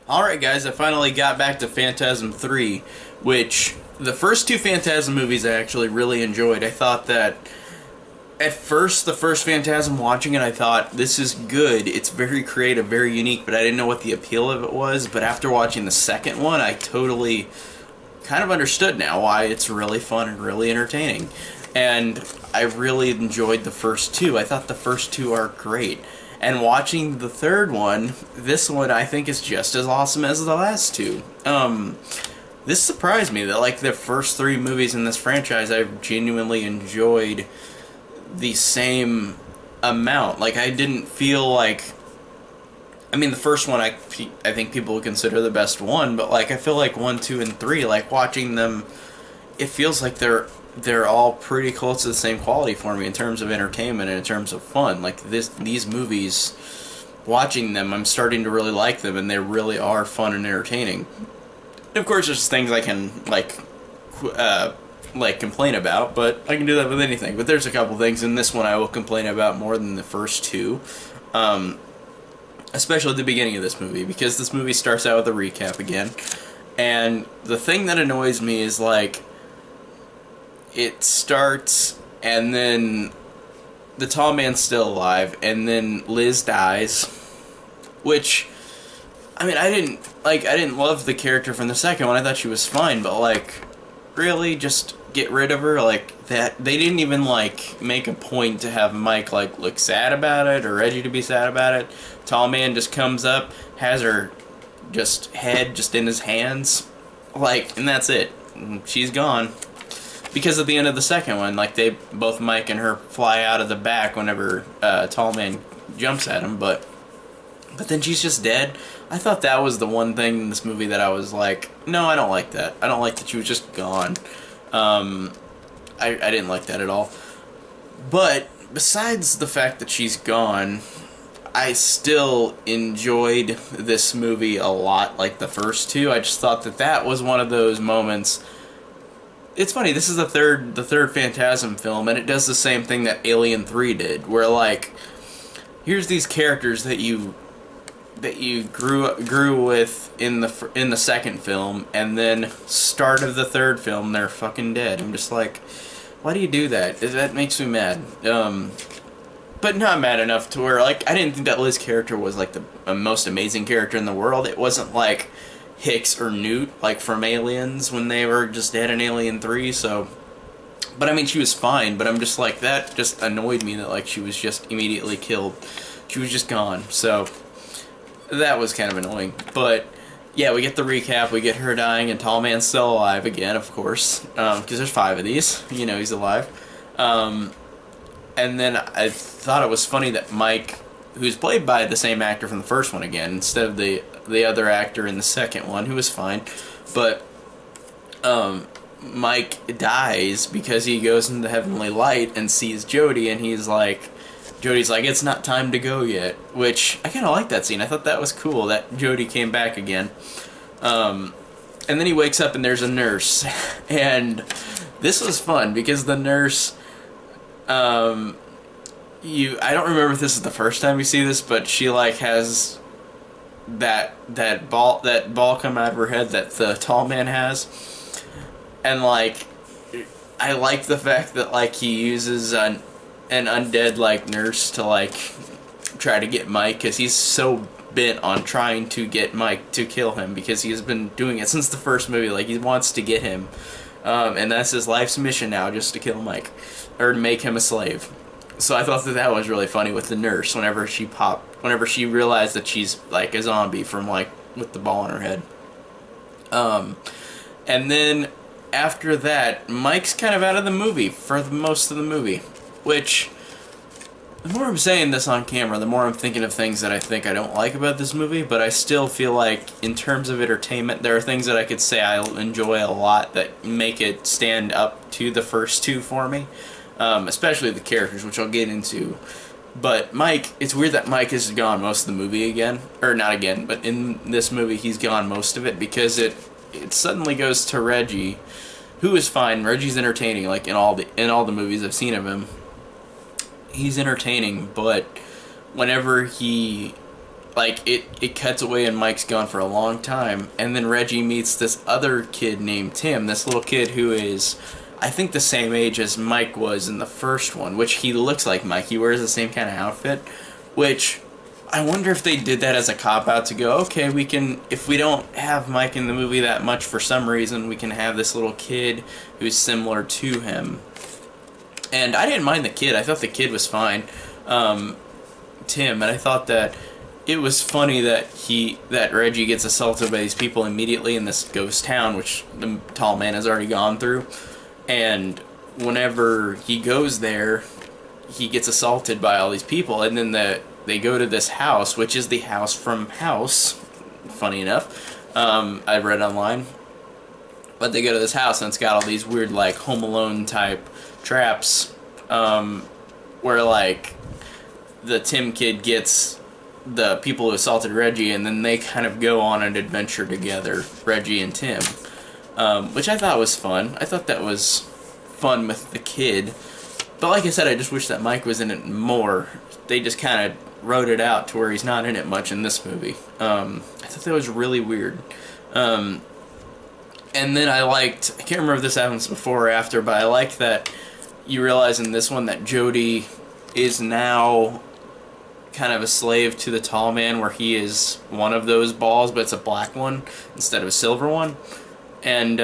Alright guys, I finally got back to Phantasm 3, which the first two Phantasm movies I actually really enjoyed. I thought that at first, the first Phantasm watching it, I thought, this is good, it's very creative, very unique, but I didn't know what the appeal of it was. But after watching the second one, I totally kind of understood now why it's really fun and really entertaining. And I really enjoyed the first two. I thought the first two are great. And watching the third one, this one I think is just as awesome as the last two. This surprised me that like the first three movies in this franchise I've genuinely enjoyed the same amount. Like I didn't feel like, I mean, the first one I think people would consider the best one, but like I feel like 1, 2, and 3, like watching them, it feels like they're all pretty close to the same quality for me in terms of entertainment and in terms of fun. Like these movies, watching them, I'm starting to really like them, and they really are fun and entertaining. And of course, there's things I can like complain about, but I can do that with anything. But there's a couple things in this one I will complain about more than the first two. Especially at the beginning of this movie, because this movie starts out with a recap again. And the thing that annoys me is, like, it starts, and then the tall man's still alive, and then Liz dies, which, I mean, I didn't love the character from the second one. I thought she was fine, but, like, really, just get rid of her like that? They didn't even, like, make a point to have Mike, like, look sad about it, or Reggie to be sad about it. Tall man just comes up, has her head just in his hands, like, and that's it. She's gone. Because at the end of the second one, like, they both, Mike and her, fly out of the back whenever Tall Man jumps at him, but then she's just dead. I thought that was the one thing in this movie that I was like, no, I don't like that. I don't like that she was just gone. I didn't like that at all. But besides the fact that she's gone, I still enjoyed this movie a lot, like the first two. I just thought that that was one of those moments. It's funny, this is the third Phantasm film, and it does the same thing that Alien 3 did, where, like, here's these characters that you grew with in the second film, and then start of the third film they're fucking dead. I'm just like, why do you do that? That makes me mad. But not mad enough to where, like, I didn't think that Liz character was like the most amazing character in the world. It wasn't like Hicks or Newt, like from Aliens, when they were just dead in Alien 3, so... But I mean, she was fine, but I'm just like, that just annoyed me that, like, she was just immediately killed. She was just gone, so... That was kind of annoying. But, yeah, we get the recap, we get her dying, and Tall Man's still alive again, of course, because there's 5 of these. You know he's alive. And then I thought it was funny that Mike, who's played by the same actor from the first one again, instead of the other actor in the second one, who was fine, but Mike dies because he goes into the heavenly light and sees Jodie, and he's like, Jodie's like, it's not time to go yet, which I kind of like that scene. I thought that was cool that Jodie came back again. And then he wakes up and there's a nurse, and this was fun because the nurse, I don't remember if this is the first time you see this, but she, like, has that ball come out of her head that the tall man has, and, like, I like the fact that, like, he uses an undead, like, nurse to, like, try to get Mike, because he's so bent on trying to get Mike to kill him, because he has been doing it since the first movie. Like, he wants to get him, and that's his life's mission now, just to kill Mike, or to make him a slave. So I thought that that was really funny with the nurse whenever she realized that she's, like, a zombie from, like, with the ball in her head. And then after that, Mike's kind of out of the movie for most of the movie, which, the more I'm saying this on camera, the more I'm thinking of things that I think I don't like about this movie, but I still feel like, in terms of entertainment, there are things that I could say I enjoy a lot that make it stand up to the first two for me. Especially the characters, which I'll get into. But Mike, it's weird that Mike is gone most of the movie again. Or not again, but in this movie he's gone most of it, because it suddenly goes to Reggie, who is fine. Reggie's entertaining, like, in all the movies I've seen of him. He's entertaining, but whenever he like it cuts away and Mike's gone for a long time, and then Reggie meets this other kid named Tim, this little kid who is, I think, the same age as Mike was in the first one, which he looks like Mike. He wears the same kind of outfit, which I wonder if they did that as a cop-out to go, okay, we can, if we don't have Mike in the movie that much for some reason, we can have this little kid who's similar to him. And I didn't mind the kid. I thought the kid was fine, Tim, and I thought that it was funny that Reggie gets assaulted by these people immediately in this ghost town, which the tall man has already gone through. And whenever he goes there, he gets assaulted by all these people, and then they go to this house, which is the house from House. Funny enough, I read online, but they go to this house and it's got all these weird like Home Alone type traps, where like the Tim kid gets the people who assaulted Reggie, and then they kind of go on an adventure together, Reggie and Tim, which I thought was fun. I thought that was fun with the kid, but like I said, I just wish that Mike was in it more. They just kind of wrote it out to where he's not in it much in this movie. I thought that was really weird. And then I can't remember if this happens before or after, but I like that you realize in this one that Jody is now kind of a slave to the tall man, where he is one of those balls, but it's a black one instead of a silver one. And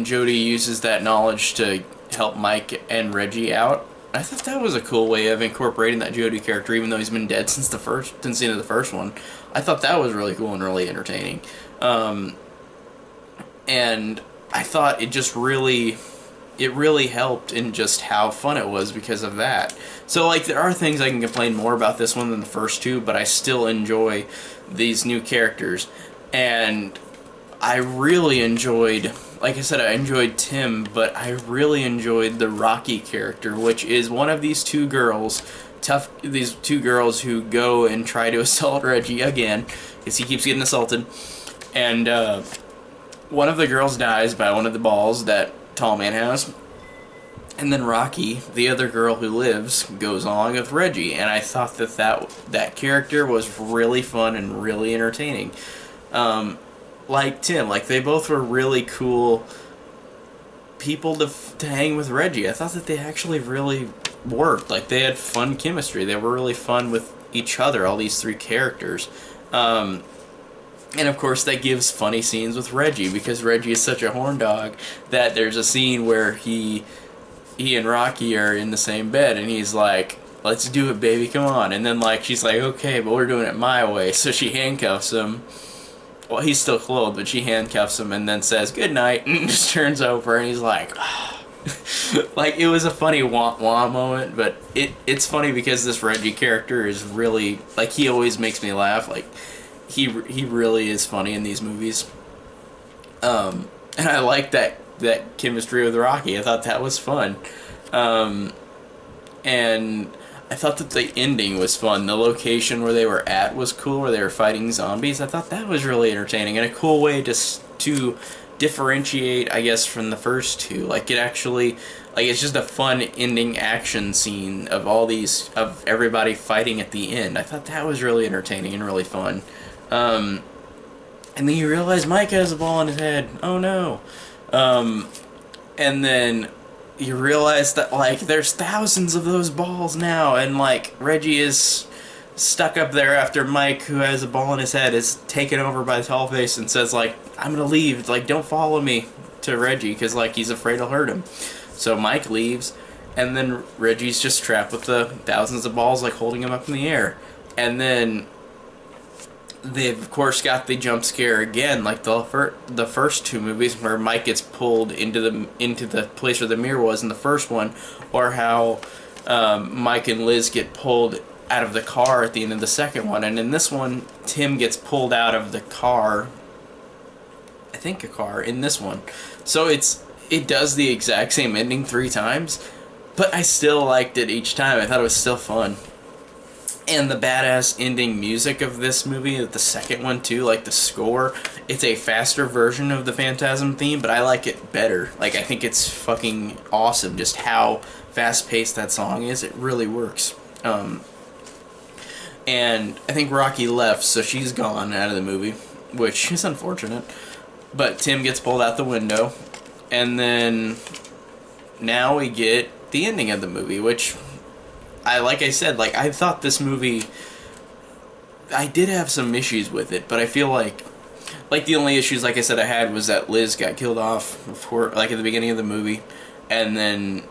Jody uses that knowledge to help Mike and Reggie out. I thought that was a cool way of incorporating that Jody character, even though he's been dead since the end of the first one. I thought that was really cool and really entertaining. And I thought it just really helped in just how fun it was because of that. So, like, there are things I can complain more about this one than the first two, but I still enjoy these new characters. And I really enjoyed, like I said, I enjoyed Tim, but I really enjoyed the Rocky character, which is one of these two girls, these two girls who go and try to assault Reggie again, because he keeps getting assaulted. And one of the girls dies by one of the balls that tall man has, and then Rocky, the other girl who lives, goes along with Reggie, and I thought that character was really fun and really entertaining. Like Tim, like they both were really cool people to hang with Reggie. I thought that they actually really worked. Like, they had fun chemistry. They were really fun with each other, all these three characters. And of course that gives funny scenes with Reggie, because Reggie is such a horn dog that there's a scene where he and Rocky are in the same bed, and he's like, let's do it, baby, come on. And then, like, she's like, okay, but we're doing it my way. So she handcuffs him. Well, he's still clothed, but she handcuffs him and then says, good night, and just turns over, and he's like, ah. Like, it was a funny wah-wah moment, but it's funny because this Reggie character is really, like, he always makes me laugh. Like, he really is funny in these movies. And I like that chemistry with Rocky. I thought that was fun. And I thought that the ending was fun. The location where they were at was cool, where they were fighting zombies. I thought that was really entertaining and a cool way to differentiate, I guess, from the first two. Like, it actually, like, it's just a fun ending action scene of of everybody fighting at the end. I thought that was really entertaining and really fun. And then you realize Mike has a ball on his head. Oh no. And then you realize that, like, there's thousands of those balls now, and, like, Reggie is stuck up there after Mike, who has a ball in his head, is taken over by the tall face and says, like, I'm gonna leave, like, don't follow me, to Reggie, because, like, he's afraid he'll hurt him. So Mike leaves, and then Reggie's just trapped with the thousands of balls, like, holding him up in the air. And then they've, of course, got the jump scare again, like the first two movies, where Mike gets pulled into the place where the mirror was in the first one, or how Mike and Liz get pulled out of the car at the end of the second one. And in this one, Tim gets pulled out of the car, I think a car, in this one. So it does the exact same ending 3 times, but I still liked it each time. I thought it was still fun. And the badass ending music of this movie, the second one too, like the score, it's a faster version of the Phantasm theme, but I like it better. Like, I think it's fucking awesome just how fast-paced that song is. It really works. and I think Rocky left, so she's gone out of the movie, which is unfortunate. But Tim gets pulled out the window, and then now we get the ending of the movie, which like I said, like I thought this movie, I did have some issues with it, but I feel like the only issues, like I said, I had was that Liz got killed off before, like at the beginning of the movie, and then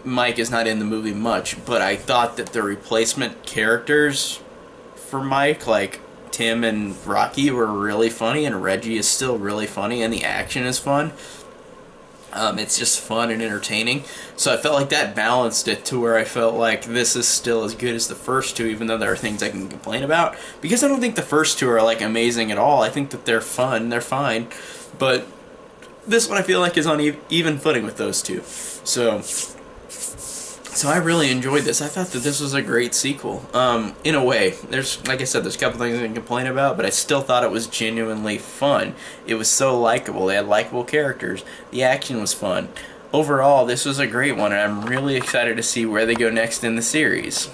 Mike is not in the movie much. But I thought that the replacement characters for Mike, like Tim and Rocky, were really funny, and Reggie is still really funny, and the action is fun. It's just fun and entertaining. So I felt like that balanced it to where I felt like this is still as good as the first two, even though there are things I can complain about. Because I don't think the first two are like amazing at all. I think that they're fun, they're fine. But this one I feel like is on even footing with those two. So I really enjoyed this. I thought that this was a great sequel. In a way, there's, like I said, there's a couple things I can complain about, but I still thought it was genuinely fun. It was so likable. They had likable characters. The action was fun. Overall, this was a great one, and I'm really excited to see where they go next in the series.